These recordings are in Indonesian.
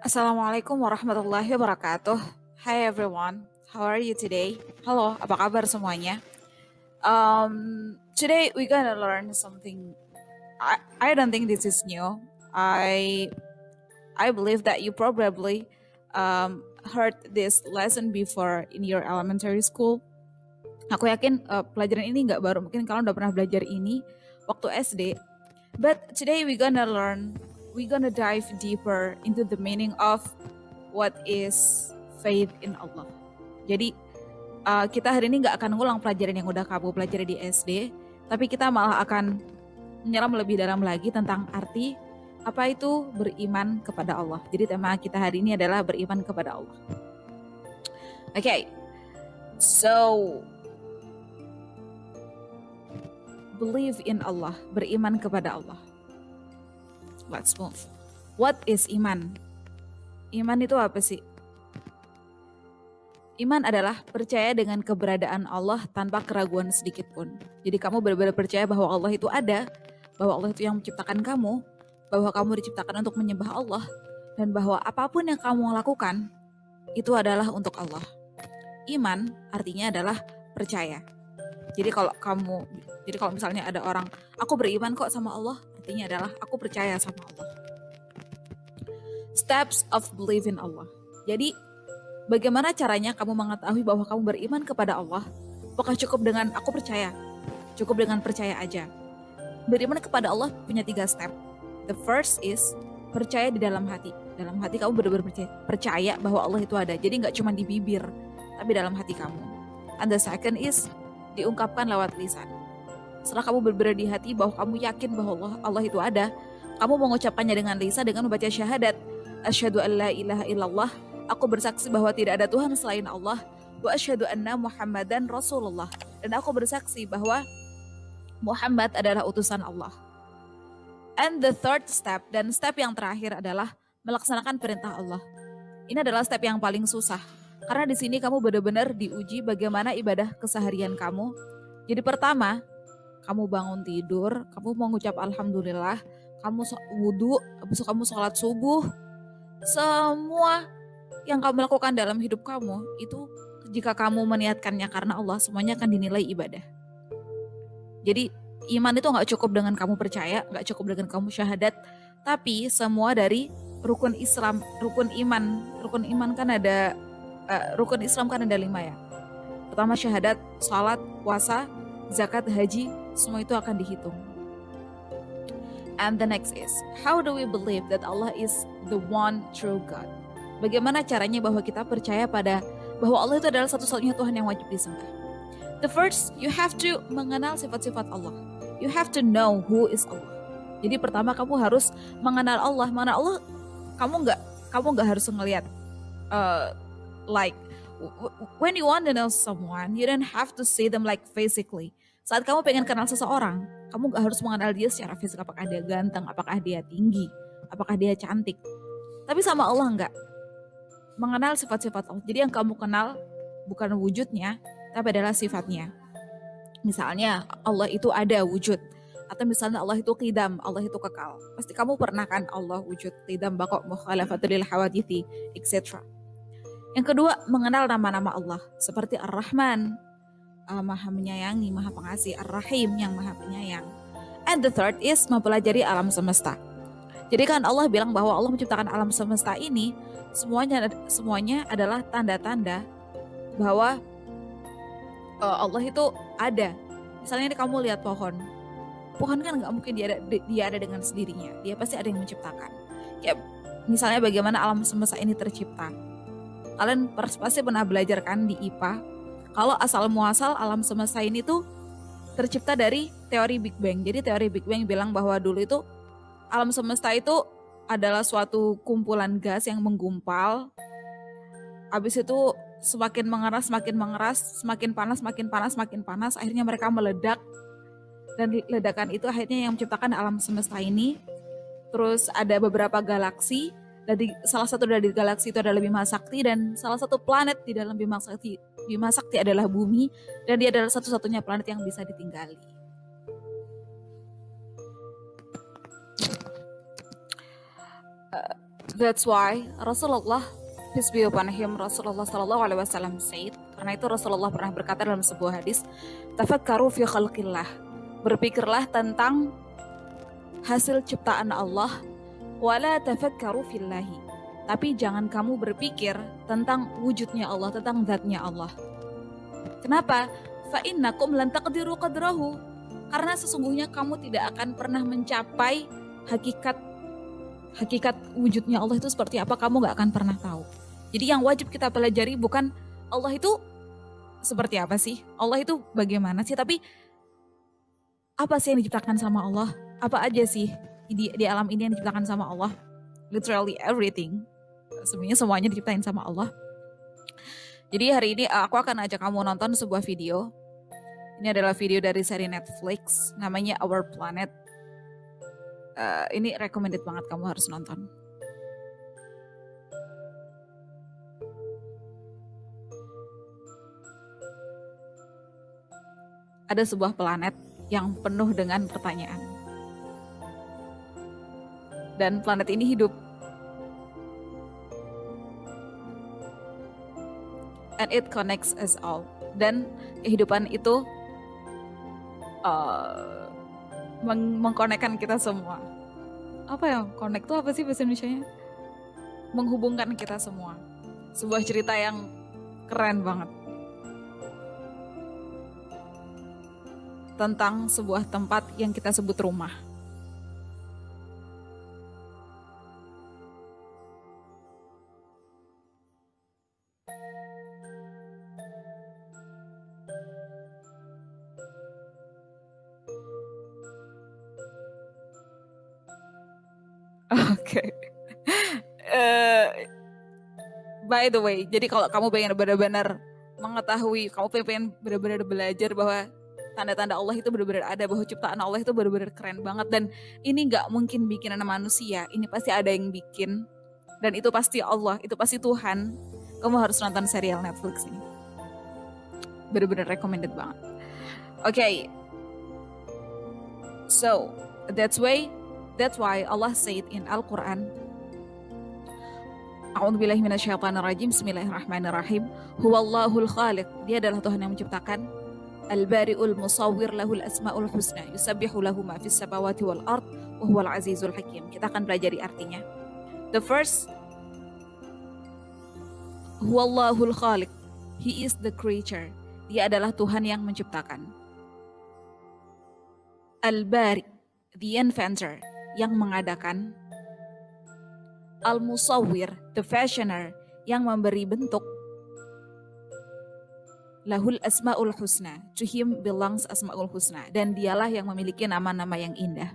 Assalamualaikum warahmatullahi wabarakatuh. Hi everyone, how are you today? Halo, apa kabar semuanya? Today we gonna learn something. I don't think this is new. I I believe that you probably heard this lesson before in your elementary school. Aku yakin pelajaran ini nggak baru. Mungkin kalian udah pernah belajar ini waktu SD. But today we gonna dive deeper into the meaning of what is faith in Allah. Jadi kita hari ini nggak akan ngulang pelajaran yang udah kamu pelajari di SD, tapi kita malah akan menyelam lebih dalam lagi tentang arti apa itu beriman kepada Allah. Jadi tema kita hari ini adalah beriman kepada Allah. Okay, so believe in Allah, beriman kepada Allah. Let's move. What is iman? Iman itu apa sih? Iman adalah percaya dengan keberadaan Allah tanpa keraguan sedikit pun. Jadi kamu benar-benar percaya bahwa Allah itu ada, bahwa Allah itu yang menciptakan kamu, bahwa kamu diciptakan untuk menyembah Allah, dan bahwa apapun yang kamu lakukan itu adalah untuk Allah. Iman artinya adalah percaya. Jadi kalau misalnya ada orang, aku beriman kok sama Allah, artinya adalah aku percaya sama Allah. Steps of belief in Allah. Jadi bagaimana caranya kamu mengetahui bahwa kamu beriman kepada Allah? Apakah cukup dengan aku percaya? Cukup dengan percaya aja. Beriman kepada Allah punya 3 step. The first is percaya di dalam hati. Dalam hati kamu benar-benar percaya bahwa Allah itu ada. Jadi nggak cuma di bibir, tapi dalam hati kamu. And the second is diungkapkan lewat lisan. Setelah kamu benar-benar di hati bahwa kamu yakin bahwa Allah itu ada, kamu mengucapkannya dengan lisan dengan membaca syahadat. Asyhadu an la ilaha illallah. Aku bersaksi bahwa tidak ada Tuhan selain Allah. Wa asyhadu anna Muhammadan Rasulullah. Dan aku bersaksi bahwa Muhammad adalah utusan Allah. And the third step, dan step yang terakhir adalah melaksanakan perintah Allah. Ini adalah step yang paling susah. Karena di sini kamu benar-benar diuji bagaimana ibadah keseharian kamu. Jadi pertama, kamu bangun tidur, kamu mengucap alhamdulillah, kamu wudhu, habis itu kamu sholat subuh. Semua yang kamu lakukan dalam hidup kamu itu jika kamu meniatkannya karena Allah, semuanya akan dinilai ibadah. Jadi iman itu gak cukup dengan kamu percaya, gak cukup dengan kamu syahadat, tapi semua dari rukun Islam, rukun iman kan ada, rukun Islam kan ada 5 ya. Pertama syahadat, salat, puasa, zakat, haji, semua itu akan dihitung. And the next is, how do we believe that Allah is the one true God? Bagaimana caranya bahwa kita percaya bahwa Allah itu adalah satu-satunya Tuhan yang wajib disembah? The first, you have to mengenal sifat-sifat Allah. You have to know who is Allah. Jadi pertama kamu harus mengenal Allah. Mengenal Allah, kamu nggak harus ngelihat like when you want to know someone, you don't have to see them like physically. Saat kamu pengen kenal seseorang, kamu gak harus mengenal dia secara fisik, apakah dia ganteng, apakah dia tinggi, apakah dia cantik. Tapi sama Allah enggak. Mengenal sifat-sifat Allah. Jadi yang kamu kenal bukan wujudnya, tapi adalah sifatnya. Misalnya Allah itu ada wujud. Atau misalnya Allah itu qidam, Allah itu kekal. Pasti kamu pernah kan Allah wujud, qidam, baqa, mukhalafatul lil hawadithi, etc. Yang kedua, mengenal nama-nama Allah. Seperti Ar-Rahman, Maha menyayangi, Maha pengasih, Ar-Rahim yang Maha penyayang. And the third is mempelajari alam semesta. Jadi kan Allah bilang bahwa Allah menciptakan alam semesta ini semuanya adalah tanda-tanda bahwa Allah itu ada. Misalnya ini kamu lihat pohon kan nggak mungkin dia ada dengan sendirinya. Dia pasti ada yang menciptakan. Ya, misalnya bagaimana alam semesta ini tercipta. Kalian pasti pernah belajar kan di IPA. Kalau asal muasal alam semesta ini tuh tercipta dari teori Big Bang. Jadi teori Big Bang bilang bahwa dulu itu alam semesta itu adalah suatu kumpulan gas yang menggumpal. Habis itu semakin mengeras, semakin panas, akhirnya mereka meledak. Dan ledakan itu akhirnya yang menciptakan alam semesta ini. Terus ada beberapa galaksi. Salah satu dari galaksi itu adalah Bima Sakti, dan salah satu planet di dalam Bima Sakti adalah bumi, dan dia adalah satu-satunya planet yang bisa ditinggali. That's why Rasulullah, peace be upon him, Rasulullah Sallallahu Alaihi Wasallam said, karena itu Rasulullah pernah berkata dalam sebuah hadis, tafakkaru fi khalqillah, berpikirlah tentang hasil ciptaan Allah, wala tafakkaru fillahi, tapi jangan kamu berpikir tentang wujudnya Allah, tentang zatnya Allah. Kenapa? Fa innakum lan taqdiru qadrahu, karena sesungguhnya kamu tidak akan pernah mencapai hakikat wujudnya Allah itu seperti apa, kamu gak akan pernah tahu. Jadi yang wajib kita pelajari bukan Allah itu seperti apa sih, Allah itu bagaimana sih, tapi apa sih yang diciptakan sama Allah, apa aja sih di alam ini yang diciptakan sama Allah. Literally everything, sebenarnya semuanya diciptain sama Allah. Jadi hari ini aku akan ajak kamu nonton sebuah video. Ini adalah video dari seri Netflix, namanya Our Planet. Ini recommended banget, kamu harus nonton. Ada sebuah planet yang penuh dengan pertanyaan. Dan planet ini hidup. And it connects us all. Dan kehidupan itu mengkonekkan kita semua. Apa ya? Connect itu apa sih bahasa Indonesianya? Menghubungkan kita semua. Sebuah cerita yang keren banget. Tentang sebuah tempat yang kita sebut rumah. Oke. By the way, jadi kalau kamu pengen benar-benar mengetahui, kamu pengen benar-benar belajar bahwa tanda-tanda Allah itu benar-benar ada, bahwa ciptaan Allah itu benar-benar keren banget, dan ini nggak mungkin bikinan manusia, ini pasti ada yang bikin, dan itu pasti Allah, itu pasti Tuhan. Kamu harus nonton serial Netflix ini, benar-benar recommended banget. Okay, so that's why Allah said in Al-Quran, A'udzubillahi minasyaitonirrajim, Bismillahirrahmanirrahim, Huwallahul khaliq, dia adalah Tuhan yang menciptakan, Al-Bari'ul Musawwir lahul asma'ul husna, yusabbihu lahu ma fis samawati wal ard, wa huwal azizul hakim. Kita akan pelajari artinya. The first, Huwallahul khaliq, He is the creator, dia adalah Tuhan yang menciptakan. Al-Bari, the inventor, yang mengadakan. Al-Musawwir, the fashioner, yang memberi bentuk. Lahul asma'ul husna, to him belongs asma'ul husna, dan dialah yang memiliki nama-nama yang indah.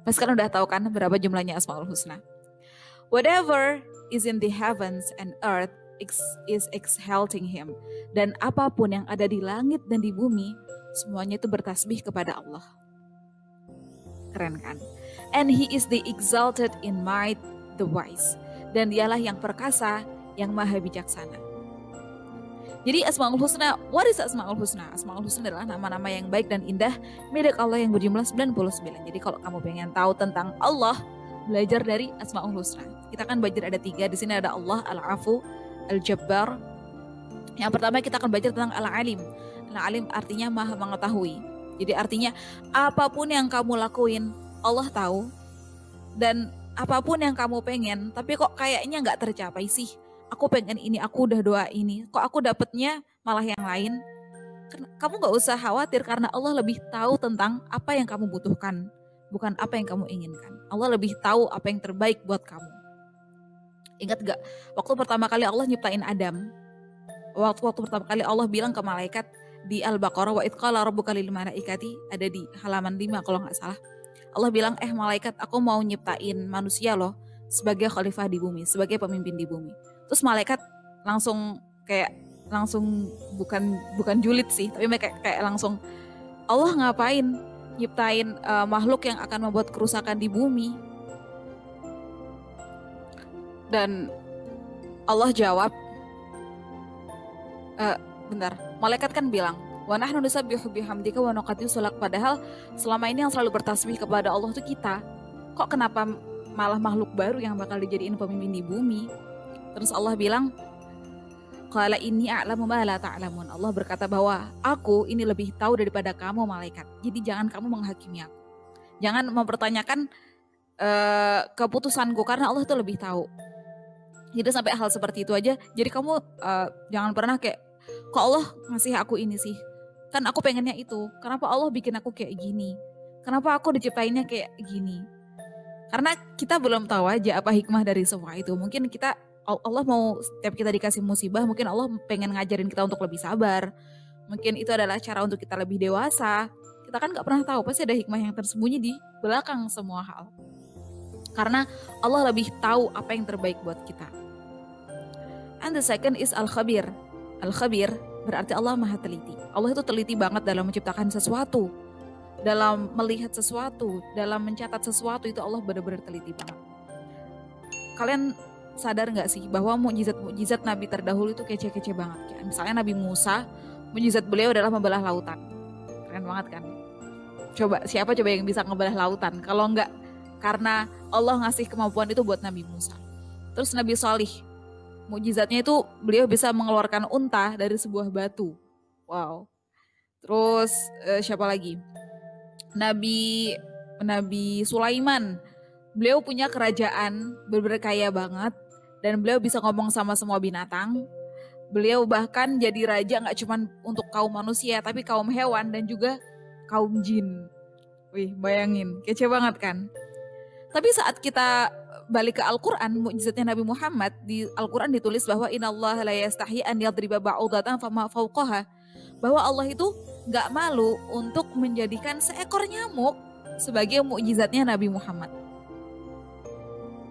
Mas kan udah tahu kan berapa jumlahnya asma'ul husna. Whatever is in the heavens and earth is exalting him, dan apapun yang ada di langit dan di bumi, semuanya itu bertasbih kepada Allah. Keren kan? And he is the exalted in might, the wise, dan dialah yang perkasa, yang maha bijaksana. Jadi Asma'ul Husna, what is Asma'ul Husna? Asma'ul Husna adalah nama-nama yang baik dan indah milik Allah yang berjumlah 99. Jadi kalau kamu pengen tahu tentang Allah, belajar dari Asma'ul Husna. Kita akan belajar ada 3. Di sini ada Allah, Al-Afu, Al-Jabbar. Yang pertama kita akan belajar tentang Al-Alim. Al-Alim artinya maha mengetahui. Jadi artinya apapun yang kamu lakuin, Allah tahu. Dan apapun yang kamu pengen, tapi kok kayaknya gak tercapai sih. Aku pengen ini, aku udah doa ini, kok aku dapetnya malah yang lain. Kamu gak usah khawatir, karena Allah lebih tahu tentang apa yang kamu butuhkan, bukan apa yang kamu inginkan. Allah lebih tahu apa yang terbaik buat kamu. Ingat gak, waktu pertama kali Allah nyiptain Adam, waktu pertama kali Allah bilang ke malaikat di Al-Baqarah, wa idh qala rabbuka lil malaikati, ada di halaman 5 kalau gak salah. Allah bilang, malaikat, aku mau nyiptain manusia loh sebagai khalifah di bumi, sebagai pemimpin di bumi. Terus malaikat langsung bukan julid sih, tapi mereka kayak langsung, Allah ngapain nyiptain makhluk yang akan membuat kerusakan di bumi? Dan Allah jawab, bentar, malaikat kan bilang, wa nahnu nusabbihu bihamdika wa nuqaddisu lak, padahal selama ini yang selalu bertasbih kepada Allah itu kita. Kok kenapa malah makhluk baru yang bakal dijadiin pemimpin di bumi. Terus Allah bilang, qala inni a'lamu ma la ta'lamun. Allah berkata bahwa aku ini lebih tahu daripada kamu malaikat. Jadi jangan kamu menghakimi aku. Jangan mempertanyakan keputusanku karena Allah itu lebih tahu. Jadi sampai hal seperti itu aja. Jadi kamu jangan pernah kayak, kok Allah ngasih aku ini sih? Kan aku pengennya itu. Kenapa Allah bikin aku kayak gini? Kenapa aku diciptainnya kayak gini? Karena kita belum tahu aja apa hikmah dari semua itu. Mungkin Allah mau setiap kita dikasih musibah, mungkin Allah pengen ngajarin kita untuk lebih sabar. Mungkin itu adalah cara untuk kita lebih dewasa. Kita kan gak pernah tahu, pasti ada hikmah yang tersembunyi di belakang semua hal. Karena Allah lebih tahu apa yang terbaik buat kita. And the second is Al-Khabir. Al-Khabir berarti Allah maha teliti. Allah itu teliti banget dalam menciptakan sesuatu, dalam melihat sesuatu, dalam mencatat sesuatu, itu Allah benar-benar teliti banget. Kalian sadar gak sih bahwa mukjizat Nabi terdahulu itu kece-kece banget. Kayak misalnya Nabi Musa, mukjizat beliau adalah membelah lautan. Keren banget kan? Siapa yang bisa ngebelah lautan? Kalau enggak karena Allah ngasih kemampuan itu buat Nabi Musa. Terus Nabi Shalih, mukjizatnya itu beliau bisa mengeluarkan unta dari sebuah batu. Wow. Terus siapa lagi? Nabi Sulaiman. Beliau punya kerajaan benar-benar kaya banget dan beliau bisa ngomong sama semua binatang. Beliau bahkan jadi raja gak cuma untuk kaum manusia tapi kaum hewan dan juga kaum jin. Wih, bayangin, kece banget kan? Tapi saat kita balik ke Al-Quran, mukjizatnya Nabi Muhammad, di Al-Quran ditulis bahwa innallaha la yastahi an yadriba ba'udatan fama fawqaha, bahwa Allah itu gak malu untuk menjadikan seekor nyamuk sebagai mukjizatnya Nabi Muhammad.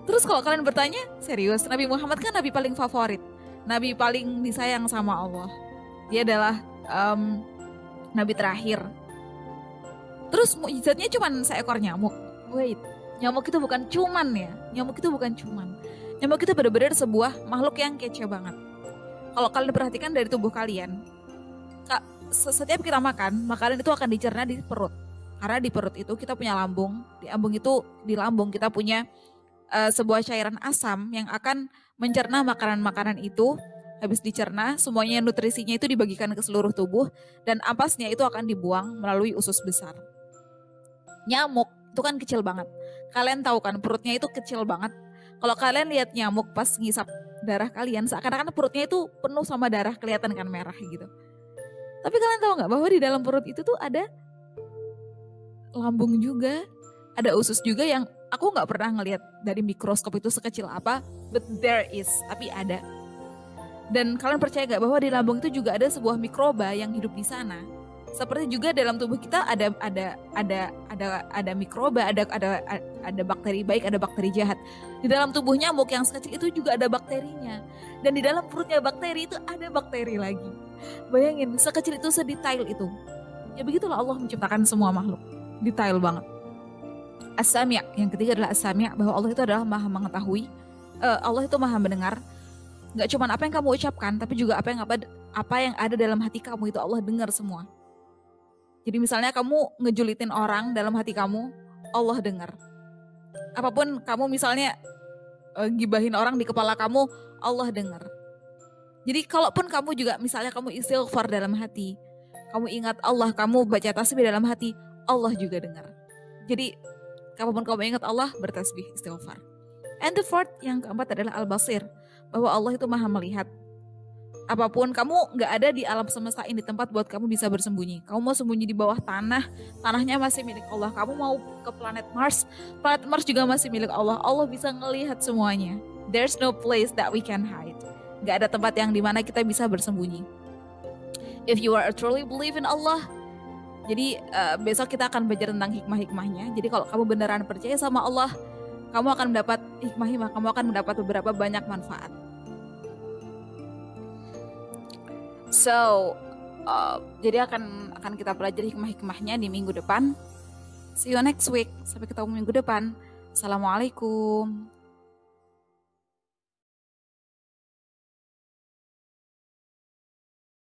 Terus kalau kalian bertanya, serius, Nabi Muhammad kan Nabi paling favorit, Nabi paling disayang sama Allah. Dia adalah Nabi terakhir. Terus mukjizatnya cuma seekor nyamuk. Wait, nyamuk itu bukan cuman ya. Nyamuk itu bukan cuman. Nyamuk itu benar-benar sebuah makhluk yang kece banget. Kalau kalian perhatikan dari tubuh kalian, setiap kita makan, makanan itu akan dicerna di perut. Karena di perut itu kita punya lambung. Di lambung kita punya sebuah cairan asam yang akan mencerna makanan-makanan itu. Habis dicerna, semuanya nutrisinya itu dibagikan ke seluruh tubuh dan ampasnya itu akan dibuang melalui usus besar. Nyamuk itu kan kecil banget. Kalian tahu kan perutnya itu kecil banget. Kalau kalian lihat nyamuk pas ngisap darah kalian, seakan-akan perutnya itu penuh sama darah, kelihatan kan merah gitu. Tapi kalian tahu nggak bahwa di dalam perut itu tuh ada lambung juga, ada usus juga yang aku nggak pernah ngelihat dari mikroskop itu sekecil apa, but there is, tapi ada. Dan kalian percaya gak bahwa di lambung itu juga ada sebuah mikroba yang hidup di sana? Seperti juga dalam tubuh kita ada mikroba, ada bakteri baik, ada bakteri jahat. Di dalam tubuh nyamuk yang sekecil itu juga ada bakterinya. Dan di dalam perutnya bakteri itu ada bakteri lagi. Bayangin, sekecil itu, sedetail itu. Ya begitulah Allah menciptakan semua makhluk. Detail banget. As-Sami', yang ketiga adalah As-Sami', bahwa Allah itu adalah maha mengetahui. Allah itu maha mendengar. Gak cuma apa yang kamu ucapkan, tapi juga apa yang ada dalam hati kamu itu Allah dengar semua. Jadi misalnya kamu ngejulitin orang dalam hati kamu, Allah dengar. Apapun kamu misalnya gibahin orang di kepala kamu, Allah dengar. Jadi kalaupun kamu juga misalnya kamu istighfar dalam hati, kamu ingat Allah, kamu baca tasbih dalam hati, Allah juga dengar. Jadi kapanpun kamu ingat Allah, bertasbih, istighfar. And the fourth, yang keempat adalah Al-Basir, bahwa Allah itu maha melihat. Apapun, kamu gak ada di alam semesta ini tempat buat kamu bisa bersembunyi. Kamu mau sembunyi di bawah tanah, tanahnya masih milik Allah. Kamu mau ke planet Mars juga masih milik Allah. Allah bisa ngelihat semuanya. There's no place that we can hide. Gak ada tempat yang dimana kita bisa bersembunyi. If you are truly believe in Allah, jadi besok kita akan belajar tentang hikmah-hikmahnya. Jadi kalau kamu beneran percaya sama Allah, kamu akan mendapat hikmah-hikmah, kamu akan mendapat beberapa banyak manfaat. So, jadi akan kita pelajari hikmah-hikmahnya di minggu depan. See you next week. Sampai ketemu minggu depan. Assalamualaikum.